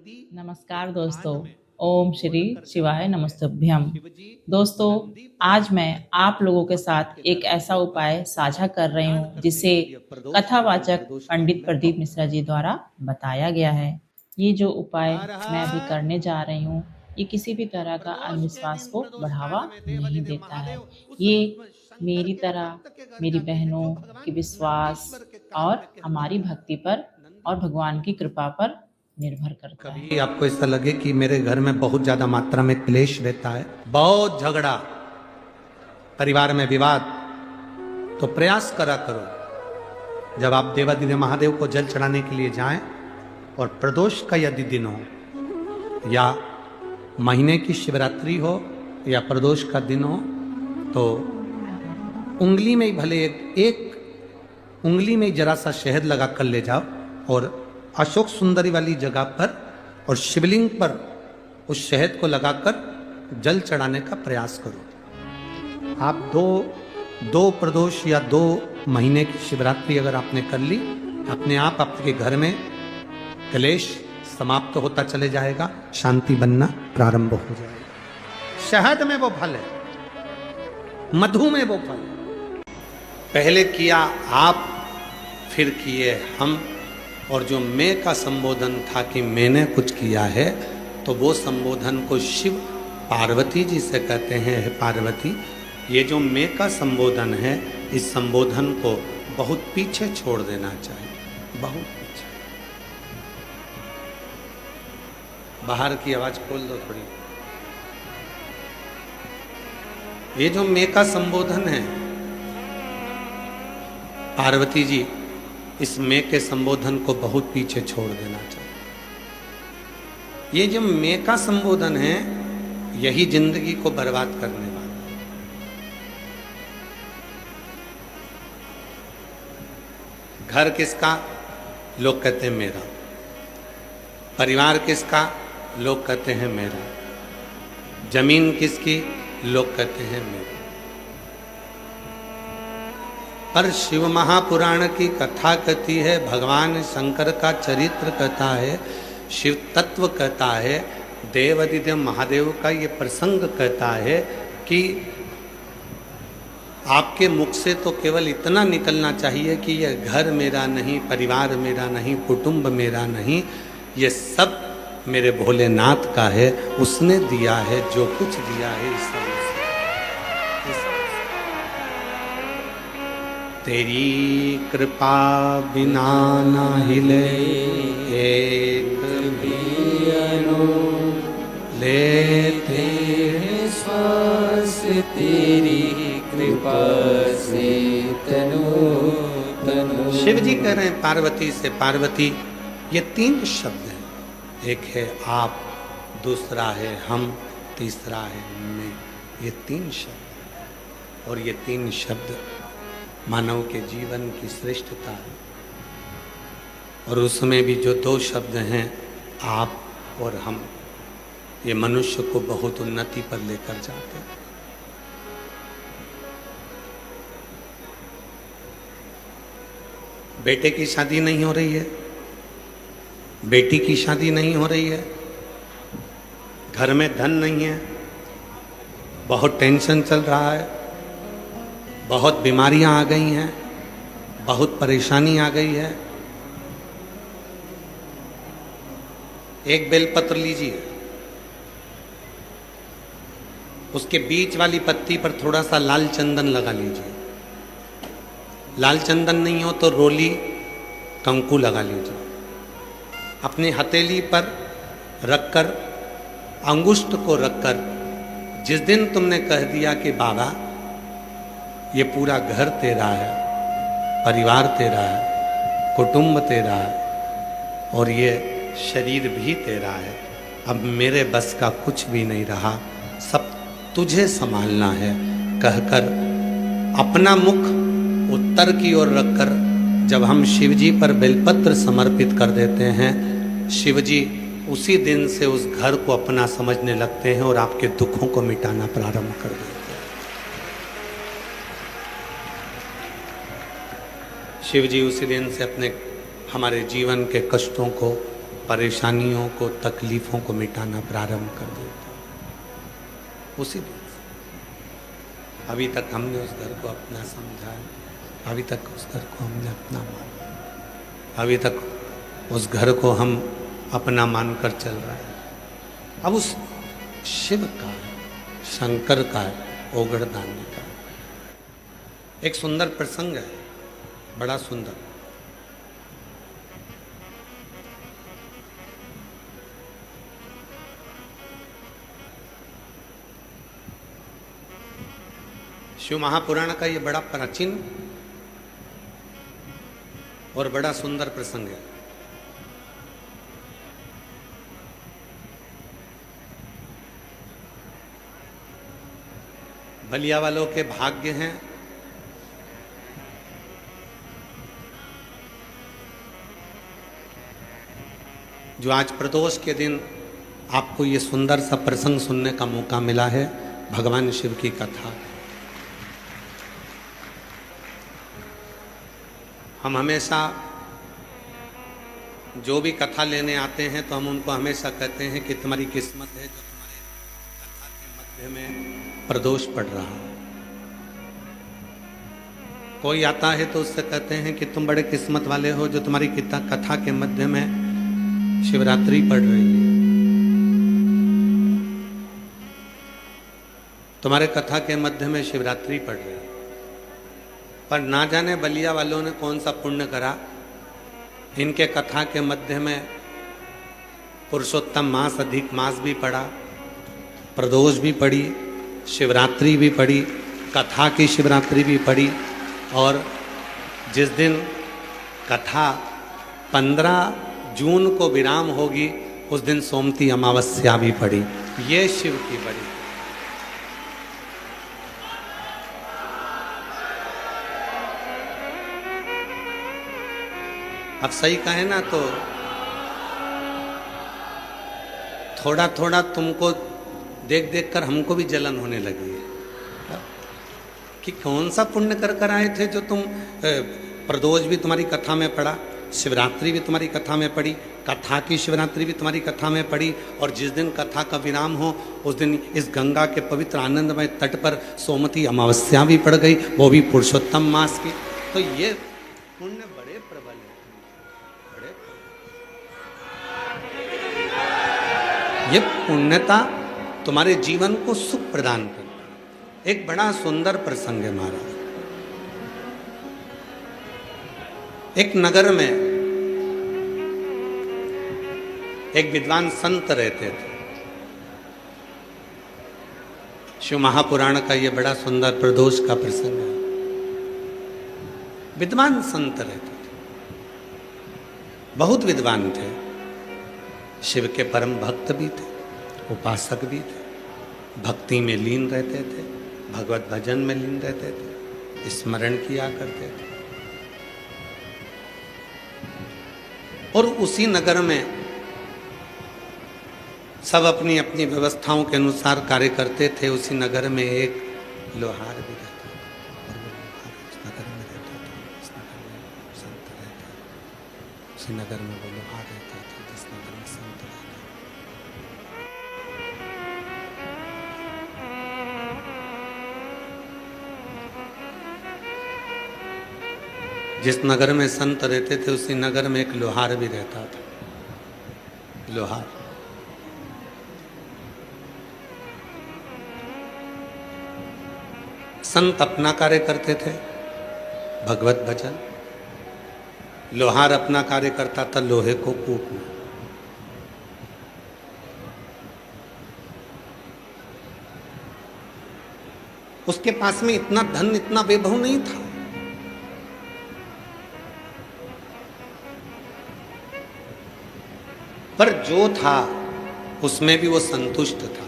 नमस्कार दोस्तों। ओम श्री शिवाय नमस्तुभ्यम। दोस्तों, आज मैं आप लोगों के साथ एक ऐसा उपाय साझा कर रही हूँ जिसे कथावाचक पंडित प्रदीप मिश्रा जी द्वारा बताया गया है। ये जो उपाय मैं अभी करने जा रही हूँ, ये किसी भी तरह का अंधविश्वास को बढ़ावा नहीं देता है। ये मेरी तरह मेरी बहनों के विश्वास और हमारी भक्ति पर और भगवान की कृपा पर निर्भर करता है। कभी आपको ऐसा लगे कि मेरे घर में बहुत ज्यादा मात्रा में क्लेश रहता है, बहुत झगड़ा, परिवार में विवाद, तो प्रयास करा करो जब आप देवादिदेव महादेव को जल चढ़ाने के लिए जाएं और प्रदोष का यदि दिन हो या महीने की शिवरात्रि हो या प्रदोष का दिन हो, तो उंगली में भले एक उंगली में जरा सा शहद लगा कर ले जाओ और अशोक सुंदरी वाली जगह पर और शिवलिंग पर उस शहद को लगाकर जल चढ़ाने का प्रयास करो। आप दो प्रदोष या 2 महीने की शिवरात्रि अगर आपने कर ली, अपने आप आपके घर में क्लेश समाप्त होता चले जाएगा, शांति बनना प्रारंभ हो जाएगा। शहद में वो फल है, मधु में वो फल है। पहले किया आप, फिर किए हम, और जो मैं का संबोधन था कि मैंने कुछ किया है, तो वो संबोधन को शिव पार्वती जी से कहते हैं, हे पार्वती, ये जो मैं का संबोधन है, इस संबोधन को बहुत पीछे छोड़ देना चाहिए, बहुत पीछे। बाहर की आवाज खोल दो थोड़ी। ये जो मैं का संबोधन है, पार्वती जी, इस मैं के संबोधन को बहुत पीछे छोड़ देना चाहिए। ये जो मैं का संबोधन है, यही जिंदगी को बर्बाद करने वाला है। घर किसका? लोग कहते हैं मेरा। परिवार किसका? लोग कहते हैं मेरा। जमीन किसकी? लोग कहते हैं मेरा। पर शिव महापुराण की कथा कहती है, भगवान शंकर का चरित्र कहता है, शिव तत्व कहता है, देवादिदेव महादेव का ये प्रसंग कहता है कि आपके मुख से तो केवल इतना निकलना चाहिए कि ये घर मेरा नहीं, परिवार मेरा नहीं, कुटुंब मेरा नहीं, ये सब मेरे भोलेनाथ का है, उसने दिया है, जो कुछ दिया है इस सब। तेरी कृपा बिना ना हिले एक भी अनु, लेते श्वास तेरी कृपा से तनु। शिव जी कह रहे हैं पार्वती से, पार्वती, ये 3 शब्द हैं। एक है आप, दूसरा है हम, तीसरा है मैं। ये 3 शब्द, और ये 3 शब्द मानव के जीवन की श्रेष्ठता है। और उसमें भी जो 2 शब्द हैं, आप और हम, ये मनुष्य को बहुत उन्नति पर लेकर जाते हैं। बेटे की शादी नहीं हो रही है, बेटी की शादी नहीं हो रही है, घर में धन नहीं है, बहुत टेंशन चल रहा है, बहुत बीमारियां आ गई हैं, बहुत परेशानी आ गई है। एक बेलपत्र लीजिए, उसके बीच वाली पत्ती पर थोड़ा सा लाल चंदन लगा लीजिए। लाल चंदन नहीं हो तो रोली कंकु लगा लीजिए। अपनी हथेली पर रखकर, अंगुष्ठ को रखकर, जिस दिन तुमने कह दिया कि बाबा ये पूरा घर तेरा है, परिवार तेरा है, कुटुंब तेरा है, और ये शरीर भी तेरा है, अब मेरे बस का कुछ भी नहीं रहा, सब तुझे संभालना है, कहकर अपना मुख उत्तर की ओर रखकर जब हम शिवजी पर बेलपत्र समर्पित कर देते हैं, शिवजी उसी दिन से उस घर को अपना समझने लगते हैं और आपके दुखों को मिटाना प्रारंभ कर देते हैं। शिव जी उसी दिन से हमारे जीवन के कष्टों को परेशानियों को, तकलीफों को मिटाना प्रारंभ कर देता है उसी दिन। अभी तक हमने उस घर को अपना समझा, अभी तक उस घर को हमने अपना माना, अभी तक उस घर को हम अपना मानकर चल रहे हैं। अब उस शिव का, शंकर का, ओगड़दानी का एक सुंदर प्रसंग है, बड़ा सुंदर। शिव महापुराण का ये बड़ा प्राचीन और बड़ा सुंदर प्रसंग है। बलिया वालों के भाग्य हैं जो आज प्रदोष के दिन आपको ये सुंदर सा प्रसंग सुनने का मौका मिला है, भगवान शिव की कथा। हम हमेशा जो भी कथा लेने आते हैं तो हम उनको हमेशा कहते हैं कि तुम्हारी किस्मत है जो तुम्हारे कथा के मध्य में प्रदोष पड़ रहा है। कोई आता है तो उससे कहते हैं कि तुम बड़े किस्मत वाले हो जो तुम्हारी कथा के मध्य में शिवरात्रि पड़ रही है। तुम्हारे कथा के मध्य में शिवरात्रि पड़ रही है। पर ना जाने बलिया वालों ने कौन सा पुण्य करा, इनके कथा के मध्य में पुरुषोत्तम मास, अधिक मास भी पड़ा, प्रदोष भी पड़ी, शिवरात्रि भी पड़ी, कथा की शिवरात्रि भी पड़ी, और जिस दिन कथा 15 जून को विराम होगी उस दिन सोमती अमावस्या भी पड़ी। ये शिव की बड़ी। अब सही कहे ना तो थोड़ा थोड़ा तुमको देख देख कर हमको भी जलन होने लगी है कि कौन सा पुण्य कर कर आए थे जो तुम, प्रदोष भी तुम्हारी कथा में पड़ा, शिवरात्रि भी तुम्हारी कथा में पड़ी, कथा की शिवरात्रि भी तुम्हारी कथा में पड़ी, और जिस दिन कथा का विराम हो उस दिन इस गंगा के पवित्र आनंदमय तट पर सोमती अमावस्या भी पड़ गई, वो भी पुरुषोत्तम मास की। तो ये पुण्य बड़े प्रबल है, बड़े। ये पुण्यता तुम्हारे जीवन को सुख प्रदान करती है। एक बड़ा सुंदर प्रसंग है महाराज। एक नगर में एक विद्वान संत रहते थे। शिव महापुराण का ये बड़ा सुंदर प्रदोष का प्रसंग है। विद्वान संत रहते थे, बहुत विद्वान थे, शिव के परम भक्त भी थे, उपासक भी थे, भक्ति में लीन रहते थे, भगवत भजन में लीन रहते थे, स्मरण किया करते थे। और उसी नगर में सब अपनी अपनी व्यवस्थाओं के अनुसार कार्य करते थे। उसी नगर में एक लोहार भी रहता था, और वो लोहार उस नगर में रहता था, उस नगर में संत रहता था, उसी नगर में वो लोहार रहता था जिस नगर में संत रहता था। जिस नगर में संत रहते थे उसी नगर में एक लोहार भी रहता था। लोहार संत अपना कार्य करते थे, भगवत भजन। लोहार अपना कार्य करता था लोहे को कूटना। उसके पास में इतना धन, इतना वैभव नहीं था, पर जो था उसमें भी वो संतुष्ट था।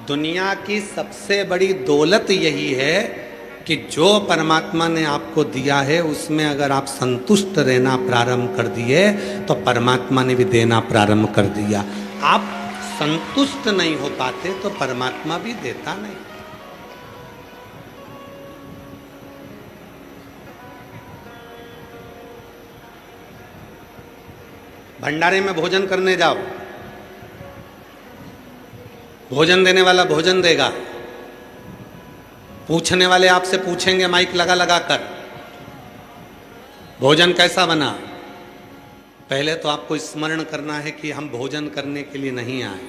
दुनिया की सबसे बड़ी दौलत यही है कि जो परमात्मा ने आपको दिया है उसमें अगर आप संतुष्ट रहना प्रारंभ कर दिए तो परमात्मा ने भी देना प्रारंभ कर दिया। आप संतुष्ट नहीं हो पाते तो परमात्मा भी देता नहीं। भंडारे में भोजन करने जाओ, भोजन देने वाला भोजन देगा, पूछने वाले आपसे पूछेंगे माइक लगा लगा कर, भोजन कैसा बना। पहले तो आपको स्मरण करना है कि हम भोजन करने के लिए नहीं आए।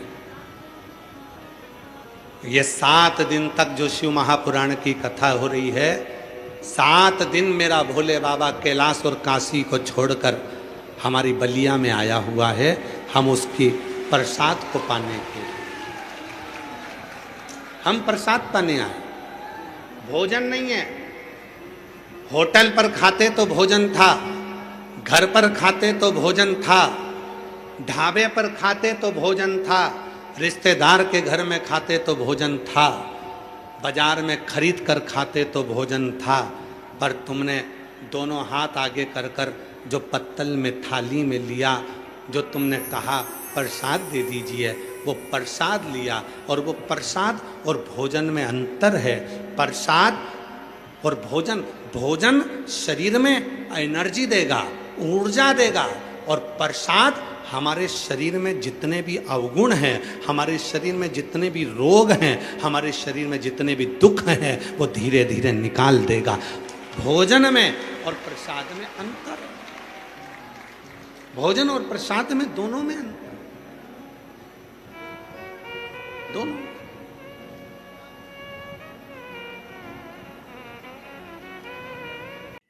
ये 7 दिन तक जो शिव महापुराण की कथा हो रही है, 7 दिन मेरा भोले बाबा कैलाश और काशी को छोड़कर हमारी बलिया में आया हुआ है, हम उसकी प्रसाद को पाने के लिए, हम प्रसाद पाने आए, भोजन नहीं है। होटल पर खाते तो भोजन था, घर पर खाते तो भोजन था, ढाबे पर खाते तो भोजन था, रिश्तेदार के घर में खाते तो भोजन था, बाजार में खरीद कर खाते तो भोजन था। पर तुमने दोनों हाथ आगे कर कर जो पत्तल में थाली में लिया, जो तुमने कहा प्रसाद दे दीजिए, वो प्रसाद लिया। और वो प्रसाद और भोजन में अंतर है। प्रसाद और भोजन, भोजन शरीर में एनर्जी देगा, ऊर्जा देगा, और प्रसाद हमारे शरीर में जितने भी अवगुण हैं, हमारे शरीर में जितने भी रोग हैं, हमारे शरीर में जितने भी दुख हैं, वो धीरे धीरे निकाल देगा। भोजन में और प्रसाद में अंतर है। भोजन और प्रसाद में, दोनों में अंतर, दोनों।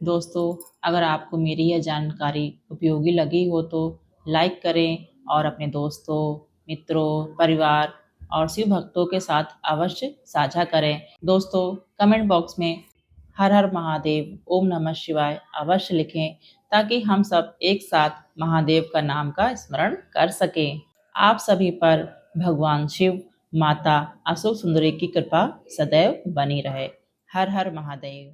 दोस्तों, अगर आपको मेरी यह जानकारी उपयोगी लगी हो तो लाइक करें और अपने दोस्तों, मित्रों, परिवार और शिव भक्तों के साथ अवश्य साझा करें। दोस्तों, कमेंट बॉक्स में हर हर महादेव, ओम नमः शिवाय अवश्य लिखें ताकि हम सब एक साथ महादेव का नाम का स्मरण कर सकें। आप सभी पर भगवान शिव, माता अशोक सुंदरी की कृपा सदैव बनी रहे। हर हर महादेव।